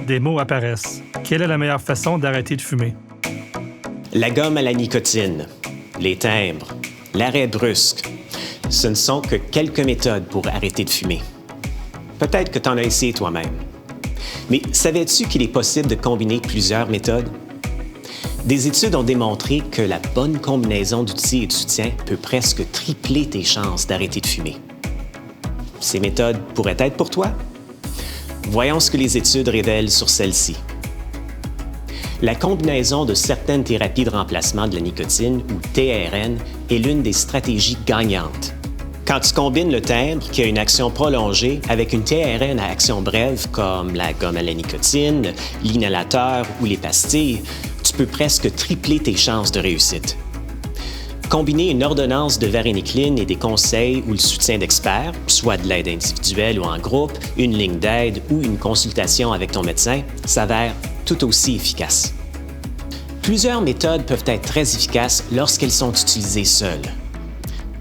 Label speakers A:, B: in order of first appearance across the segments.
A: Des mots apparaissent. Quelle est la meilleure façon d'arrêter de fumer?
B: La gomme à la nicotine, les timbres, l'arrêt brusque, ce ne sont que quelques méthodes pour arrêter de fumer. Peut-être que tu en as essayé toi-même. Mais savais-tu qu'il est possible de combiner plusieurs méthodes? Des études ont démontré que la bonne combinaison d'outils et de soutien peut presque tripler tes chances d'arrêter de fumer. Ces méthodes pourraient être pour toi? Voyons ce que les études révèlent sur celles-ci. La combinaison de certaines thérapies de remplacement de la nicotine, ou TRN, est l'une des stratégies gagnantes. Quand tu combines le timbre, qui a une action prolongée, avec une TRN à action brève, comme la gomme à la nicotine, l'inhalateur ou les pastilles, tu peux presque tripler tes chances de réussite. Combiner une ordonnance de varénicline et des conseils ou le soutien d'experts, soit de l'aide individuelle ou en groupe, une ligne d'aide ou une consultation avec ton médecin, s'avère tout aussi efficace. Plusieurs méthodes peuvent être très efficaces lorsqu'elles sont utilisées seules.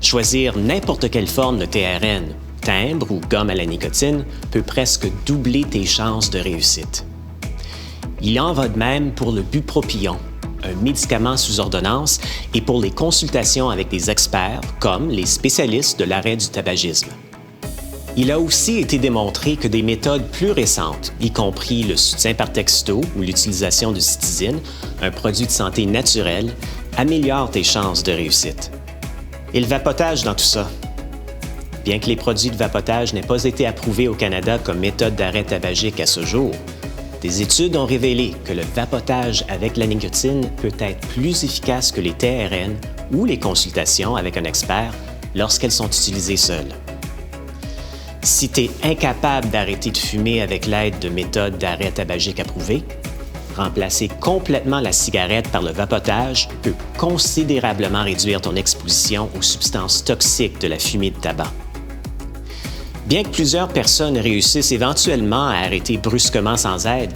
B: Choisir n'importe quelle forme de TRN, timbre ou gomme à la nicotine, peut presque doubler tes chances de réussite. Il en va de même pour le bupropion, un médicament sous ordonnance, et pour les consultations avec des experts, comme les spécialistes de l'arrêt du tabagisme. Il a aussi été démontré que des méthodes plus récentes, y compris le soutien par texto ou l'utilisation de Citizine, un produit de santé naturel, améliorent tes chances de réussite. Et le vapotage dans tout ça. Bien que les produits de vapotage n'aient pas été approuvés au Canada comme méthode d'arrêt tabagique à ce jour, des études ont révélé que le vapotage avec la nicotine peut être plus efficace que les TRN ou les consultations avec un expert lorsqu'elles sont utilisées seules. Si tu es incapable d'arrêter de fumer avec l'aide de méthodes d'arrêt tabagique approuvées, remplacer complètement la cigarette par le vapotage peut considérablement réduire ton exposition aux substances toxiques de la fumée de tabac. Bien que plusieurs personnes réussissent éventuellement à arrêter brusquement sans aide,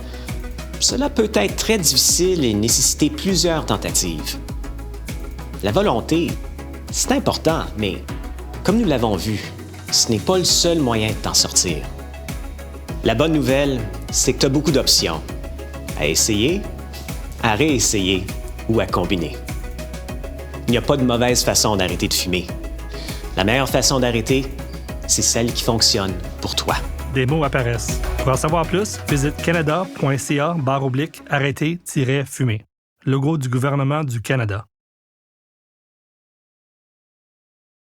B: cela peut être très difficile et nécessiter plusieurs tentatives. La volonté, c'est important, mais comme nous l'avons vu, ce n'est pas le seul moyen de t'en sortir. La bonne nouvelle, c'est que tu as beaucoup d'options. À essayer, à réessayer ou à combiner. Il n'y a pas de mauvaise façon d'arrêter de fumer. La meilleure façon d'arrêter, c'est celle qui fonctionne pour toi.
A: Des mots apparaissent. Pour en savoir plus, visite canada.ca/arrêter-fumer. Logo du gouvernement du Canada.